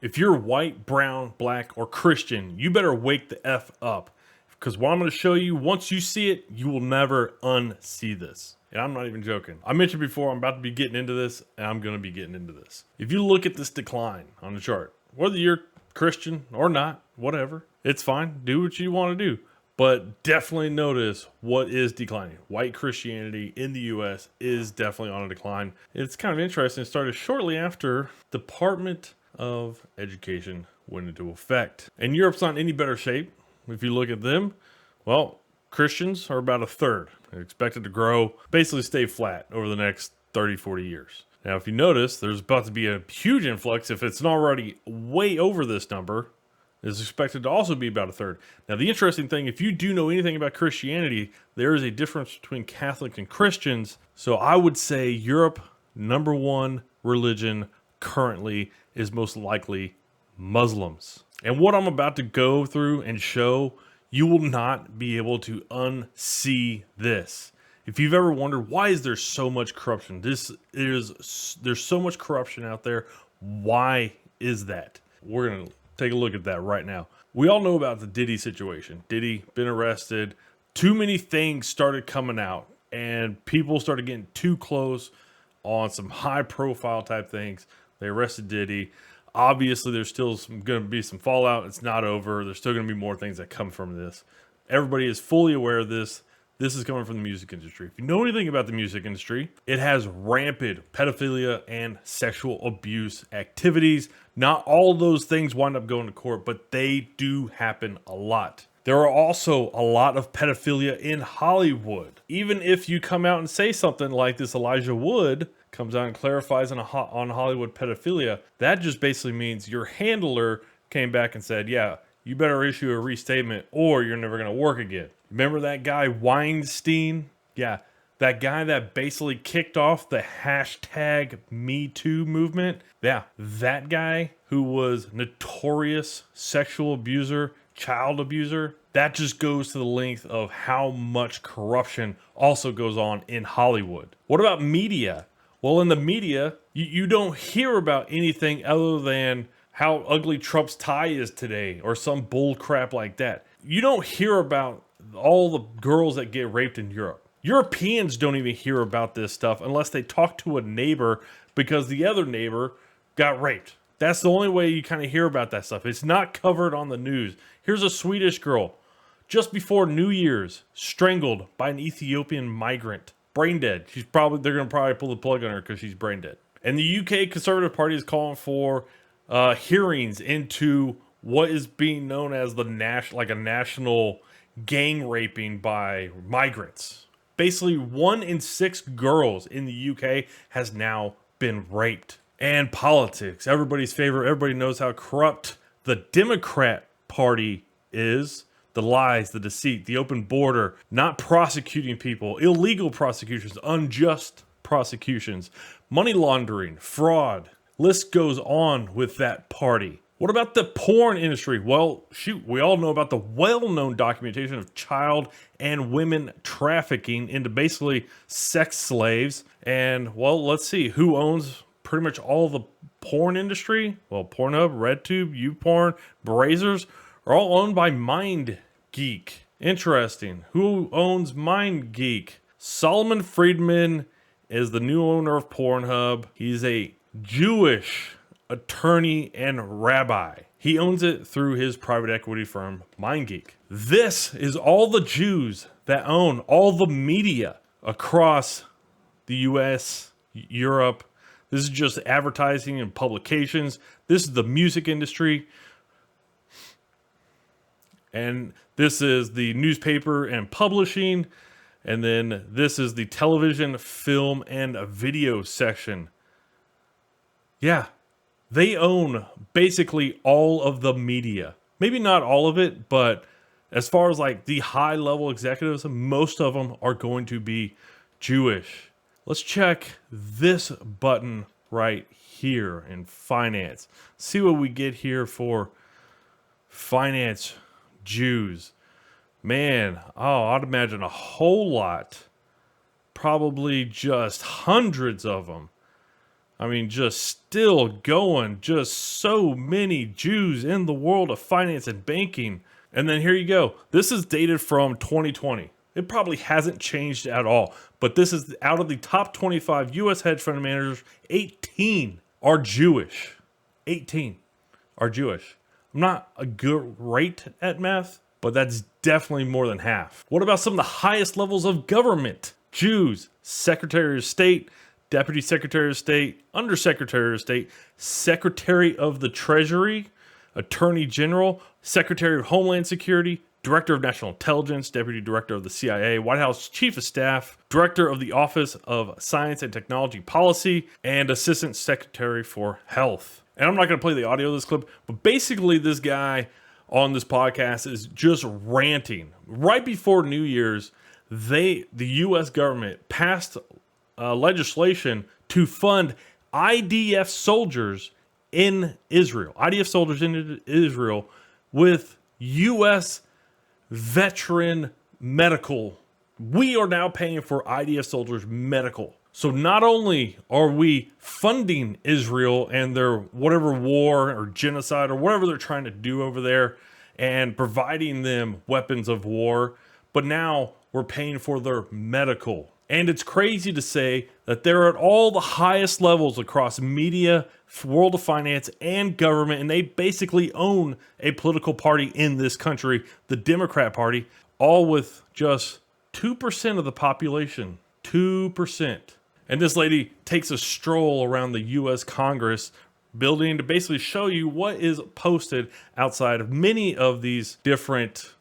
If you're white, brown, black, or Christian, you better wake the F up. Because what I'm going to show you, once you see it, you will never unsee this. And I'm not even joking. I mentioned before, I'm about to be getting into this, and I'm going to be getting into this. If you look at this decline on the chart, whether you're Christian or not, whatever, it's fine. Do what you want to do. But definitely notice what is declining. White Christianity in the US is definitely on a decline. It's kind of interesting. It started shortly after Department of Education went into effect. And Europe's not in any better shape. If you look at them, well, Christians are about a third. They're expected to grow, basically stay flat over the next 30, 40 years. Now, if you notice, there's about to be a huge influx. If it's not already way over this number, is expected to also be about a third. Now, the interesting thing, if you do know anything about Christianity, there is a difference between Catholics and Christians. So I would say Europe, number one religion currently is most likely Muslims. And what I'm about to go through and show, you will not be able to unsee this. If you've ever wondered, why is there so much corruption? There's so much corruption out there. Why is that? We're going to take a look at that right now. We all know about the Diddy situation. Diddy been arrested. Too many things started coming out and people started getting too close on some high profile type things. They arrested Diddy. Obviously, there's still going to be some fallout. It's not over. There's still going to be more things that come from this. Everybody is fully aware of this. This is coming from the music industry. If you know anything about the music industry, it has rampant pedophilia and sexual abuse activities. Not all those things wind up going to court, but they do happen a lot. There are also a lot of pedophilia in Hollywood. Even if you come out and say something like this, Elijah Wood comes out and clarifies on Hollywood pedophilia, that just basically means your handler came back and said, yeah, you better issue a restatement or you're never going to work again. Remember that guy Weinstein? Yeah, that guy that basically kicked off the hashtag Me Too movement? Yeah, that guy who was notorious sexual abuser, child abuser. That just goes to the length of how much corruption also goes on in Hollywood. What about media? Well, in the media, you don't hear about anything other than how ugly Trump's tie is today or some bull crap like that. You don't hear about all the girls that get raped in Europe. Europeans don't even hear about this stuff unless they talk to a neighbor because the other neighbor got raped. That's the only way you kind of hear about that stuff. It's not covered on the news. Here's a Swedish girl just before New Year's strangled by an Ethiopian migrant. Brain dead. They're going to probably pull the plug on her because she's brain dead. And the UK Conservative Party is calling for hearings into what is being known as the national gang raping by migrants. Basically, 1 in 6 girls in the UK has now been raped. And politics, everybody's favorite. Everybody knows how corrupt the Democrat Party is. The lies, the deceit, the open border, not prosecuting people, illegal prosecutions, unjust prosecutions, money laundering, fraud. List goes on with that party. What about the porn industry? Well, shoot, we all know about the well-known documentation of child and women trafficking into basically sex slaves. And, well, let's see, who owns pretty much all the porn industry? Well, Pornhub, RedTube, YouPorn, Brazzers are all owned by MindGeek. Interesting. Who owns MindGeek? Solomon Friedman is the new owner of Pornhub. He's a Jewish attorney and rabbi. He owns it through his private equity firm, MindGeek. This is all the Jews that own all the media across the US, Europe. This is just advertising and publications. This is the music industry. And this is the newspaper and publishing. And then this is the television, film, and video section. Yeah, they own basically all of the media. Maybe not all of it, but as far as like the high level executives, most of them are going to be Jewish. Let's check this button right here in finance. See what we get here for finance Jews. Man, I'd imagine a whole lot. Probably just hundreds of them. I mean, just still going, just so many Jews in the world of finance and banking. And then here you go. This is dated from 2020. It probably hasn't changed at all, but this is out of the top 25 US hedge fund managers, 18 are Jewish. 18 are Jewish. I'm not a great at math, but that's definitely more than half. What about some of the highest levels of government? Jews, Secretary of State, Deputy Secretary of State, Undersecretary of State, Secretary of the Treasury, Attorney General, Secretary of Homeland Security, Director of National Intelligence, Deputy Director of the CIA, White House Chief of Staff, Director of the Office of Science and Technology Policy, and Assistant Secretary for Health. And I'm not going to play the audio of this clip, but basically this guy on this podcast is just ranting. Right before New Year's, the U.S. government passed legislation to fund IDF soldiers in Israel. IDF soldiers in Israel with U.S. veteran medical. We are now paying for IDF soldiers' medical. So not only are we funding Israel and their whatever war or genocide or whatever they're trying to do over there and providing them weapons of war, but now we're paying for their medical. And it's crazy to say that they're at all the highest levels across media, world of finance, and government, and they basically own a political party in this country, the Democrat Party, all with just 2% of the population. 2%. And this lady takes a stroll around the U.S. Congress building to basically show you what is posted outside of many of these different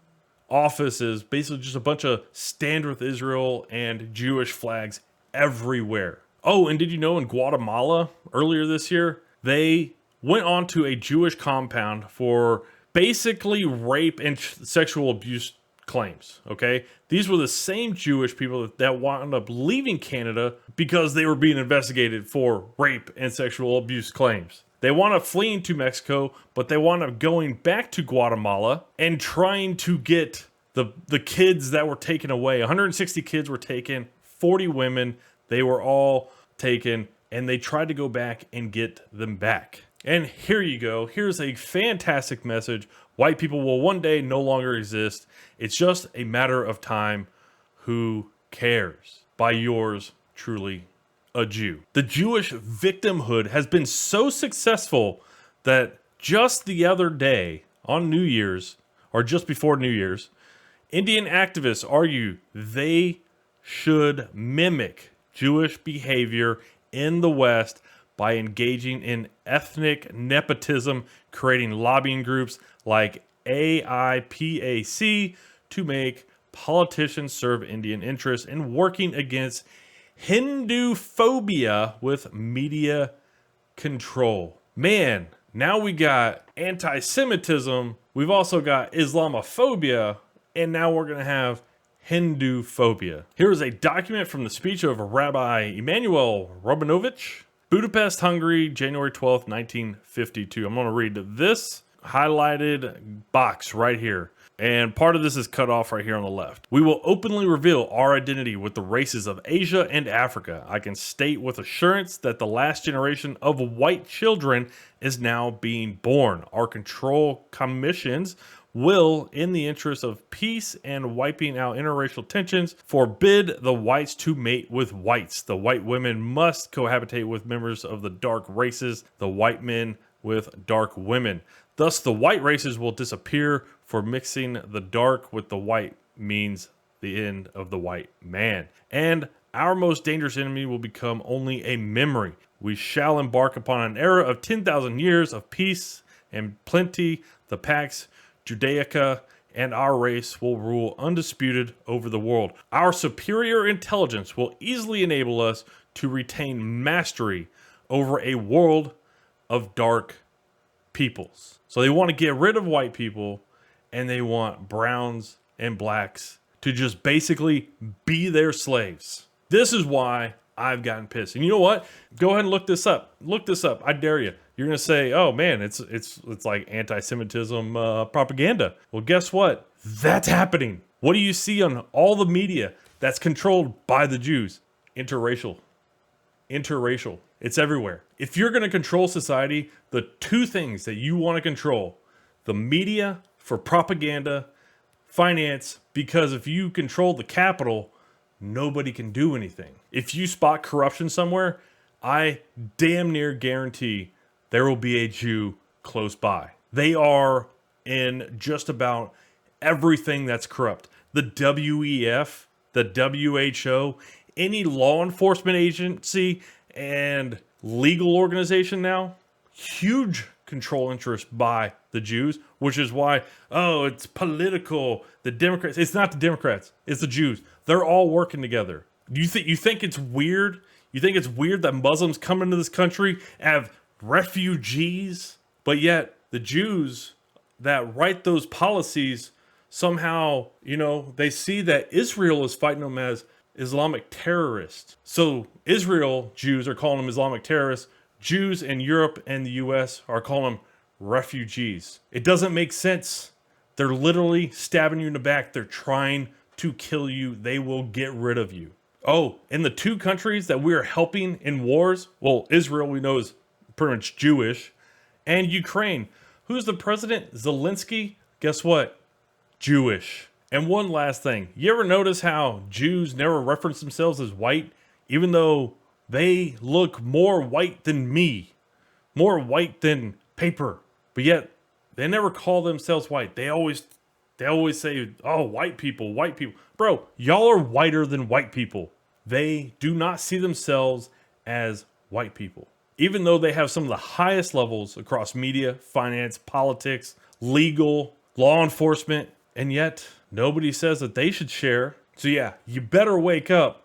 offices, basically just a bunch of Stand with Israel and Jewish flags everywhere. Oh, and did you know in Guatemala earlier this year, they went onto a Jewish compound for basically rape and sexual abuse claims, okay? These were the same Jewish people that wound up leaving Canada because they were being investigated for rape and sexual abuse claims. They wound up fleeing to Mexico, but they wound up going back to Guatemala and trying to get the kids that were taken away. 160 kids were taken, 40 women, they were all taken, and they tried to go back and get them back. And here you go. Here's a fantastic message. White people will one day no longer exist. It's just a matter of time. Who cares? By yours truly, a Jew. The Jewish victimhood has been so successful that just the other day on New Year's, or just before New Year's, Indian activists argue they should mimic Jewish behavior in the West by engaging in ethnic nepotism, creating lobbying groups like AIPAC to make politicians serve Indian interests, and working against Hindu phobia with media control. Man, now we got anti-Semitism, we've also got Islamophobia, and now we're going to have Hindu phobia. Here is a document from the speech of Rabbi Emanuel Robinovich, Budapest, Hungary, January 12th, 1952. I'm going to read this highlighted box right here. And part of this is cut off right here on the left. We will openly reveal our identity with the races of Asia and Africa. I can state with assurance that the last generation of white children is now being born. Our control commissions will, in the interest of peace and wiping out interracial tensions, forbid the whites to mate with whites. The white women must cohabitate with members of the dark races, the white men with dark women. Thus, the white races will disappear, for mixing the dark with the white means the end of the white man. And our most dangerous enemy will become only a memory. We shall embark upon an era of 10,000 years of peace and plenty. The Pax Judaica and our race will rule undisputed over the world. Our superior intelligence will easily enable us to retain mastery over a world of dark peoples. So they want to get rid of white people, and they want browns and blacks to just basically be their slaves. This is why I've gotten pissed. And you know what? Go ahead and look this up. Look this up. I dare you. You're going to say, oh man, it's like anti-Semitism propaganda. Well, guess what? That's happening. What do you see on all the media that's controlled by the Jews? Interracial. Interracial. It's everywhere. If you're going to control society, the two things that you want to control, the media for propaganda, finance, because if you control the capital, nobody can do anything. If you spot corruption somewhere, I damn near guarantee there will be a Jew close by. They are in just about everything that's corrupt. The WEF, the WHO, any law enforcement agency and legal organization now, huge control interest by the Jews, which is why, oh, it's political. The Democrats, it's not the Democrats, it's the Jews. They're all working together. You think it's weird? You think it's weird that Muslims come into this country and have refugees, but yet the Jews that write those policies somehow, they see that Israel is fighting them as Islamic terrorists. So Israel Jews are calling them Islamic terrorists. Jews in Europe and the US are calling them refugees. It doesn't make sense. They're literally stabbing you in the back. They're trying to kill you. They will get rid of you. Oh, and the two countries that we are helping in wars, well, Israel we know is pretty much Jewish, and Ukraine. Who's the president? Zelensky? Guess what? Jewish. And one last thing. You ever notice how Jews never reference themselves as white, even though they look more white than me, more white than paper, but yet they never call themselves white. They always say, oh, white people. Bro, y'all are whiter than white people. They do not see themselves as white people. Even though they have some of the highest levels across media, finance, politics, legal, law enforcement, and yet nobody says that they should share. So yeah, you better wake up